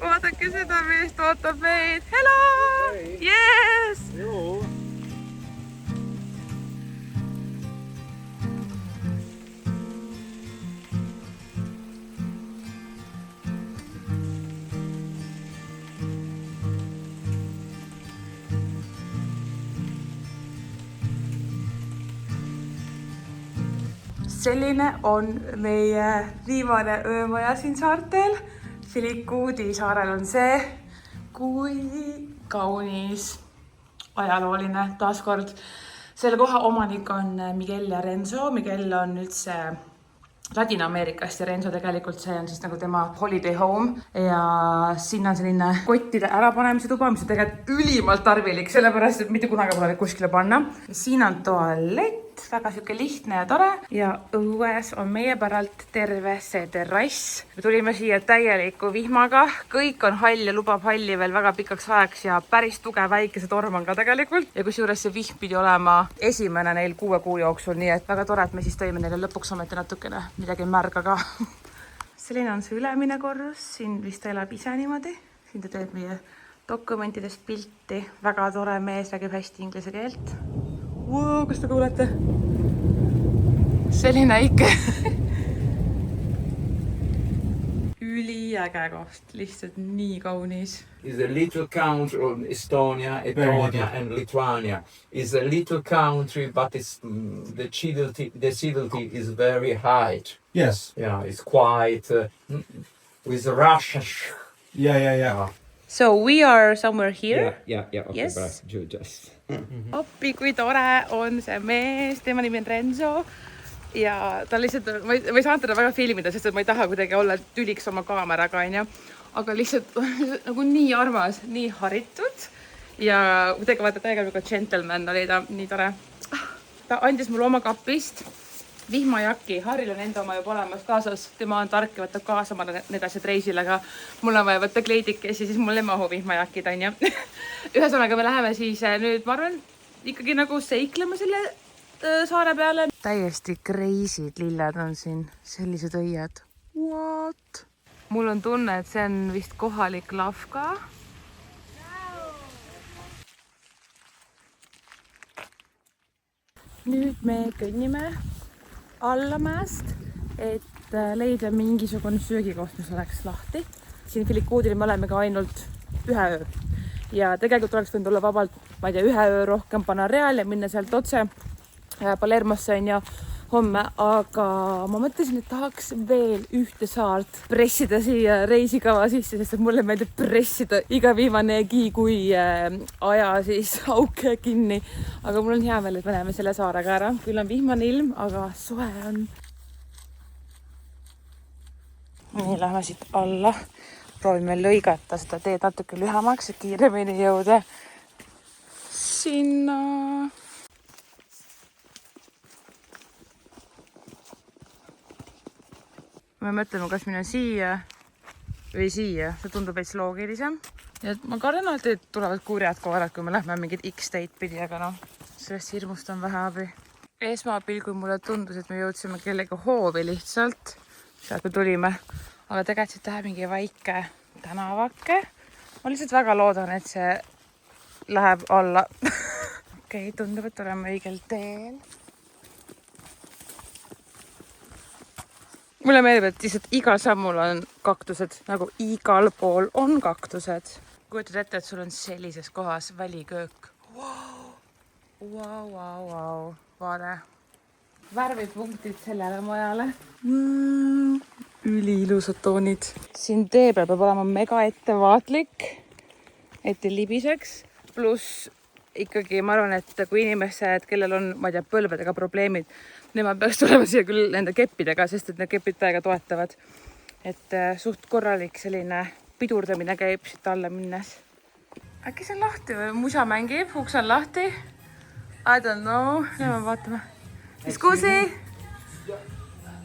Vaadake seda meest, ootab meid. Hello! Hey. Yes! Joo. Selline on meie viimane öömaja siin saartel. Filicudi saarel on see, kui kaunis ajalooline taaskord. Selle koha omanik on Miguel ja Renzo. Miguel on üldse Ladina-Ameerikast ja Renzo tegelikult see on siis nagu tema holiday home ja sinna on selline kottide ärapanemise tuba, mis on tegelikult ülimalt tarvilik, sellepärast et mitte kunagi pole kuskile panna. Siin on toalett, väga siuke lihtne ja tore ja õues on meie päralt terve see terrass. Me tulime siia täieliku vihmaga, kõik on hall ja lubab halli veel väga pikaks ajaks ja päris tugev väikese torm on ka tegelikult. Ja kusjuures see vihm pidi olema esimene neil 6 kuu jooksul, nii et väga tore, et me siis tõime neile lõpuks ometi natukene midagi märga ka. Selline on see ülemine korrus, siin vist elab ise niimoodi. Siin ta teeb meie dokumentidest pilti. Väga tore mees, räägib hästi inglise keelt. Wow, kas te kuulete? Selline ikka. Üliäge koht, lihtsalt nii kaunis. Is a little country of Estonia, Estonia and Lithuania. Is a little country, but it's, the civility is very high. Yes. Yeah, it's quite with Russia. Yeah. So we are somewhere here. Yeah. Okay, Yes. but you just. Appi, kui tore on see mees, tema nimi on Renzo. Ja ta lihtsalt, ma ei saanud teda väga filmida, sest ma ei taha kuidagi olla tüliks oma kaameraga, onju. Aga lihtsalt nagu nii armas, nii haritud. Ja kuidagi vaata täiega nagu gentleman oli ta, nii tore. Ta andis mulle oma kapist vihmajaki. Harril on enda oma juba olemas kaasas. Tema on tark ja võtab kaasa, ma need asjad reisile, aga mul on vaja võtta kleidikesi, siis mul ei mahu vihmajakid, onju. Ühesõnaga me läheme siis nüüd, ma arvan, ikkagi nagu seiklema selle saare peale. Täiesti crazy'd lilled on siin, sellised õied. What? Mul on tunne, et see on vist kohalik lavka. Nüüd me kõnnime alla mäest, et leida mingisugune söögikoht, mis oleks lahti. Siin Filicudil me oleme ka ainult 1 öö. Ja tegelikult oleks võinud olla vabalt, ma ei tea, 1 öö rohkem panna real ja minna sealt otse Palermosse on ja homme, aga ma mõtlesin, et tahaks veel 1 saart pressida siia reisikava sisse, sest mulle meeldib pressida iga viimanegi kui aja siis auke kinni. Aga mul on hea meel, et me läheme selle saarega ära. Küll on vihmane ilm, aga soe on. Nii, lähme siit alla. Proovime lõigata seda teed natuke lühemaks ja kiiremini jõuda sinna. Me mõtleme, kas minna siia või siia. See tundub veits loogilisem. Ja ma kardan alati, et tulevad kurjad koerad, kui me lähme mingid X-teid pidi, aga noh, sellest hirmust on vähe abi. Esmapilgul mulle tundus, et me jõudsime kellegi hoovi lihtsalt. Sealt me tulime. Aga tegelikult siit läheb mingi väike tänavake. Ma lihtsalt väga loodan, et see läheb alla. Okei, tundub, et oleme õigel teel. Mulle meeldib, et lihtsalt igal sammul on kaktused, nagu igal pool on kaktused. Kujutad ette, et sul on sellises kohas väliköök. Wow. Vaade. Värvipunktid sellele majale. Üliilusad toonid. Siin tee peal peab olema mega ettevaatlik, et ei libiseks. Plus ikkagi ma arvan, et kui inimesed, kellel on, ma ei tea, põlvedega probleemid, nemad peaks tulema siia küll nende keppidega, sest et need kepid täiega toetavad. Et suht korralik selline pidurdamine käib siit alla minnes. Äkki see on lahti või? Musa mängib, uks on lahti. I don't know. Lähme vaatame. Scusi!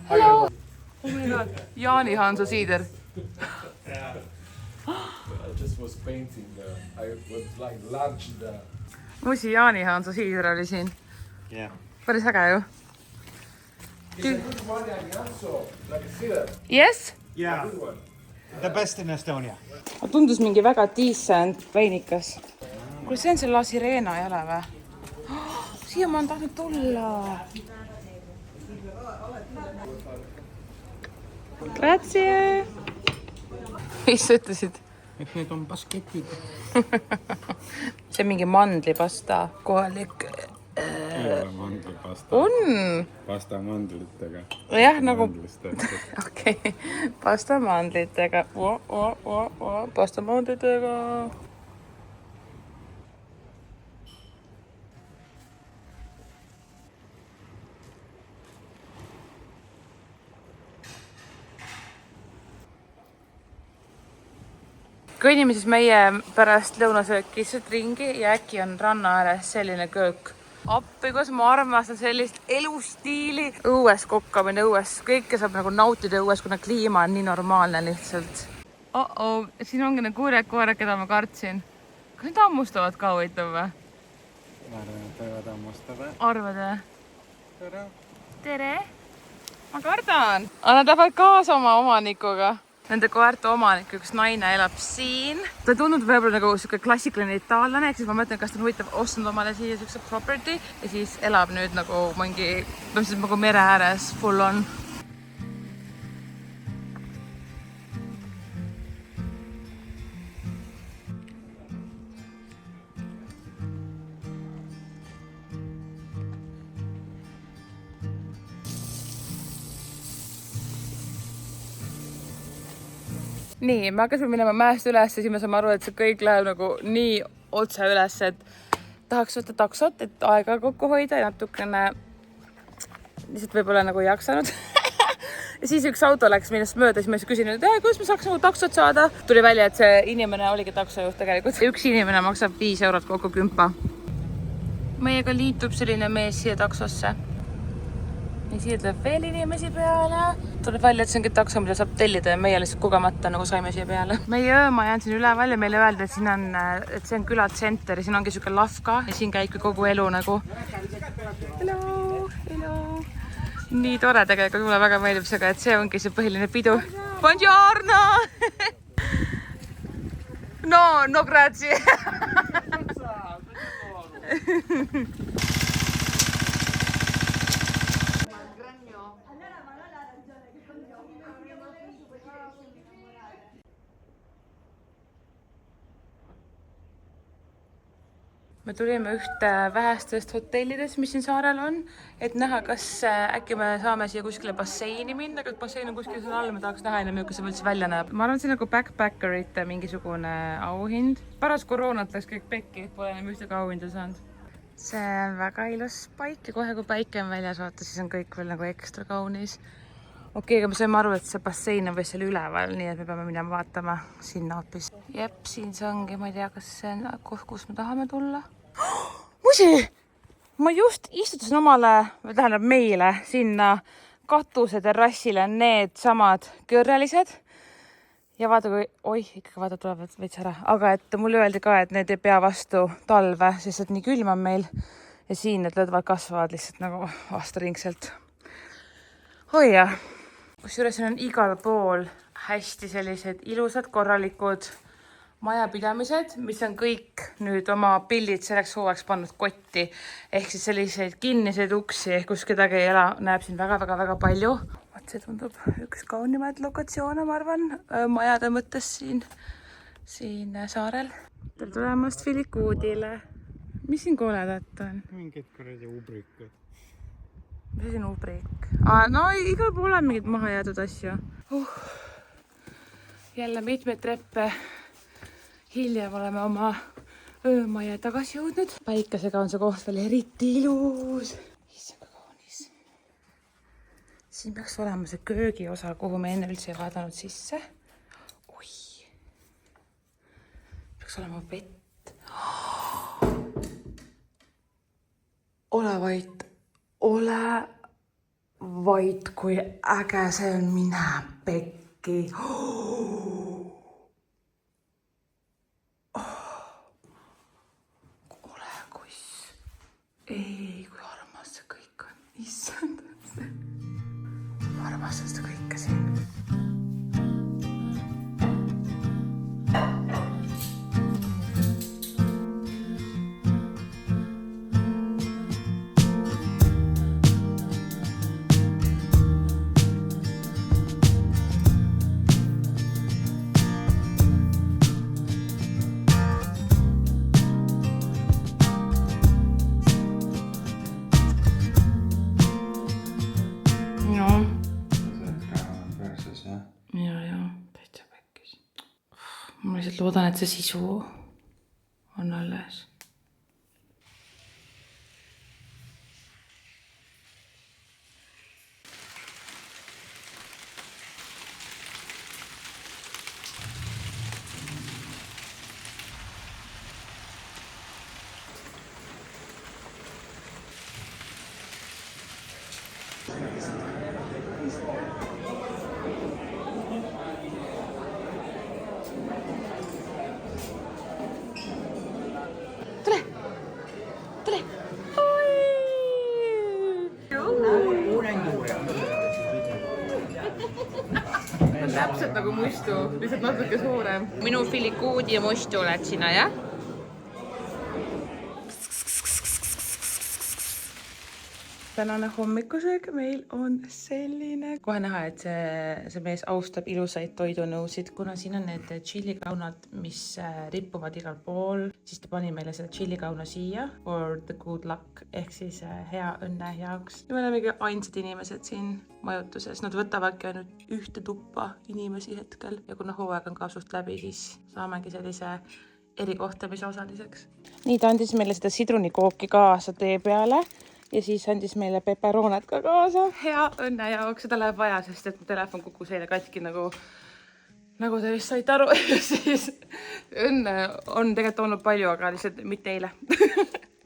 Hello! Oh my god. Jaani Hanso siider. I just was painting I was like large the. Muusi Jaani Hanso siider oli siin. Yeah. Päris äge ju. It's a good one, also, like a cider. Yes? Yeah. A good one. The best in Estonia. Tundus mingi väga decent veinikas. Kuule, see on see La Sirena ei ole või? Siia ma olen tahtnud tulla. Grazie! Mis sa ütlesid? Et need on basketid. See on mingi mandlipasta, kohalik. Ei ole mandlipasta. On? Pasta mandlitega. Jah, nagu... Okei, pasta mandlitega. Pasta mandlitega. Kõnnime siis meie pärast lõunasööki lihtsalt ringi ja äkki on ranna ääres selline köök. Appi, kuidas ma armastan sellist elustiili. Õues kokkamine, õues. Kõike saab nagu nautida õues, kuna kliima on nii normaalne lihtsalt. Siin ongi need kuurjad, keda ma kartsin. Kas need hammustavad ka huvitav või? Ma arvan, et võivad hammustada. Arvad või? Tere. Tere! Ma kardan. Nad lähevad kaasa oma omanikuga. Nende koerte omanik, üks naine elab siin. Ta tundub võib-olla nagu siuke klassikaline itaallane, ehk siis ma mõtlen, kas ta on huvitav ostnud omale siia siukse property ja siis elab nüüd nagu mingi, nagu mere ääres full on. Nii, me hakkasime minema mäest üles ja siis me saame aru, et see kõik läheb nagu nii otse üles, et tahaks võtta taksot, et aega kokku hoida ja natukene lihtsalt võib-olla nagu ei jaksanud. Ja siis üks auto läks minust mööda, siis ma küsin, et kuidas ma saaks nagu taksot saada. Tuli välja, et see inimene oligi taksojuht tegelikult. Üks inimene maksab 5 eurot kokku 10. Meiega liitub selline mees siia taksosse. Ja siia tuleb veel inimesi peale. Tuleb välja, et see ongi takso, mida saab tellida ja meie lihtsalt kogemata nagu saime siia peale. Meie öömaja on siin üleval ja meile öeldi, et siin on, et see on külatsenter ja siin ongi siuke lafka ja siin käibki kogu elu nagu. Hello, hello. Nii tore tegelikult, mulle väga meeldib see, et see ongi see põhiline pidu. Buongiorno! No grazie! Me tulime ühte vähestest hotellidest, mis siin saarel on, et näha, kas äkki me saame siia kuskile basseini minna, aga bassein on kuskil seal all, me tahaks näha enne, milline see üldse välja näeb. Ma arvan, et see on nagu backpackerite mingisugune auhind. Pärast koroonat läks kõik pekki, pole enam ühtegi auhinda saanud. See on väga ilus paik ja kohe, kui päike on väljas, vaata, siis on kõik veel nagu ekstra kaunis. Okei, aga me saime aru, et see bassein on või seal üleval, nii et me peame minema vaatama sinna hoopis. Jep, siin see ongi, ma ei tea, kas see on koht, kus me tahame tulla. Musi! Ma just istutasin omale, tähendab meile, sinna katuse terrassile need samad kõrrelised. Ja vaata, kui, ikkagi vaata, tulevad veits ära. Aga et mulle öeldi ka, et need ei pea vastu talve, sest et nii külm on meil. Ja siin need lõdvad kasvavad lihtsalt nagu aastaringselt. Oi jah. Kusjuures siin on igal pool hästi sellised ilusad, korralikud majapidamised, mis on kõik nüüd oma pildid selleks hooaks pannud kotti. Ehk siis selliseid kinniseid uksi, kus kedagi ei ela, näeb siin väga palju. Vaat see tundub üks kaunimaid lokatsioone, ma arvan, majade mõttes siin saarel. Tere tulemast Filikuudile. Mis siin koledat on? Mingid kuradi ubrikud. Mis on ubrik? No igal pool on mingid maha jäädud asju. Jälle mitmeid treppe hiljem oleme oma öömaja tagasi jõudnud. Päikesega on see koht veel eriti ilus. Issand, kui kaunis. Siin peaks olema see köögiosa, kuhu me enne üldse ei vaadanud sisse. Oi. Peaks olema vett. Ole vait, kui äge see on, mine pekki. Ole kuss. Ei, kui armas see kõik on. Issand. Ma armastan seda kõike siin. ma lihtsalt loodan, et see sisu on alles. Täpselt nagu muistu, lihtsalt natuke suurem. Minu filikuudi ja muistu oled sina, jah? Tänane hommikusöök meil on selline. Kohe näha, et see mees austab ilusaid toidunõusid, kuna siin on need tšillikaunad, mis rippuvad igal pool. Siis ta pani meile selle tšillikauna siia for the good luck ehk siis hea õnne jaoks. Ja me olemegi ainsad inimesed siin majutuses. Nad võtavadki ainult ühte tuppa inimesi hetkel ja kuna hooaeg on kasvust läbi, siis saamegi sellise erikohtamise osaliseks. Nii, ta andis meile seda sidrunikooki kaasa tee peale. Ja siis andis meile peperooned ka kaasa. Hea õnne jaoks, seda läheb vaja, sest et mu telefon kukus eile katki nagu te vist saite aru. Siis õnne on tegelikult olnud palju, aga lihtsalt mitte eile.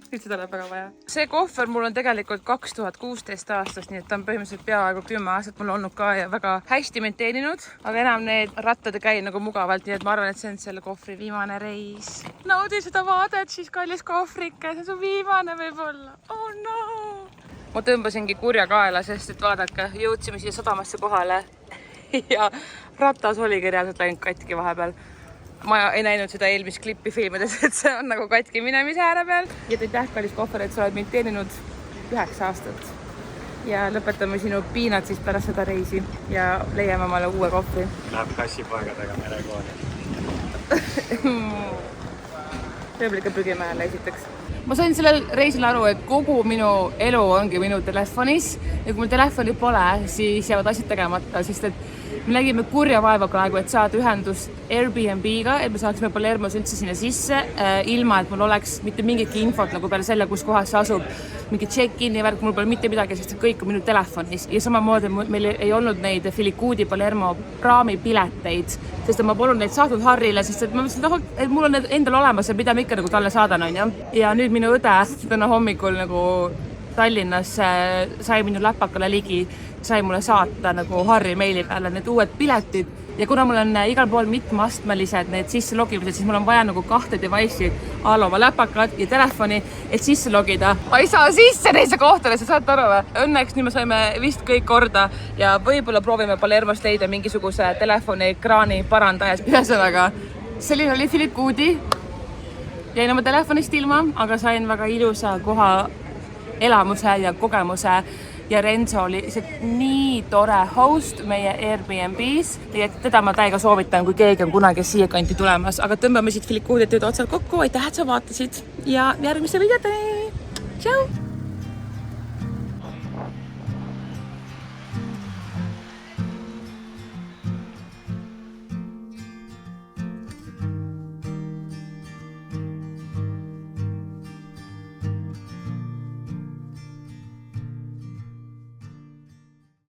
Nüüd seda läheb väga vaja. See kohver mul on tegelikult 2016 aastast, nii et ta on põhimõtteliselt peaaegu 10 aastat mul olnud ka ja väga hästi mind teeninud. Aga enam need rattad ei käi nagu mugavalt, nii et ma arvan, et see on selle kohvri viimane reis. Naudi seda vaadet, siis kallis kohvrike, see on su viimane võib-olla. Oh no! Ma tõmbasingi kurja kaela, sest et vaadake, jõudsime siia sadamasse kohale ja ratas oligi reaalselt läinud katki vahepeal. Ma ei näinud seda eelmist klippi filmides, et see on nagu katki minemise ääre peal. Ja aitäh, kallis kohver, et sa oled mind teeninud 9 aastat. Ja lõpetame sinu piinad siis pärast seda reisi ja leiame omale uue kohvri. Läheb kassipoegadega merekooli. Peab ikka prügimäele esiteks. Ma sain sellel reisil aru, et kogu minu elu ongi minu telefonis ja kui mul telefoni pole, siis jäävad asjad tegemata, sest et me nägime kurja vaeva praegu, et saada ühendust Airbnb-ga, et me saaksime Palermos üldse sinna sisse, ilma et mul oleks mitte mingitki infot nagu peale selle, kus kohas see asub. Mingi check-in ja värk, mul pole mitte midagi, sest kõik on minu telefonis. Ja samamoodi meil ei olnud neid Filikuudi Palermo praamipileteid, sest ma polnud neid saadud Harrile, sest et ma mõtlesin, et mul on need endal olemas ja mida ma ikka nagu talle saadan on. Ja nüüd minu õde täna hommikul nagu Tallinnas sai minu läpakale ligi, sai mulle saata nagu Harri meili peale need uued piletid ja kuna mul on igal pool mitmeastmelised need sisse logimised, siis mul on vaja nagu 2 device'i, oma läpakad ja telefoni, et sisse logida. Ma ei saa sisse neisse kohtadesse, saate aru või? Õnneks nüüd me saime vist kõik korda ja võib-olla proovime Palermost leida mingisuguse telefoni ekraani parandajas. Ühesõnaga, selline oli Filikuudi. Jäin oma telefonist ilma, aga sain väga ilusa koha elamuse ja kogemuse. Ja Renzo oli nii tore host meie Airbnb's. Teda ma täiega soovitan, kui keegi on kunagi siia kanti tulemas. Aga tõmbame siit Filikuudi tööd otsad kokku. Aitäh, et sa vaatasid ja järgmise videoteni!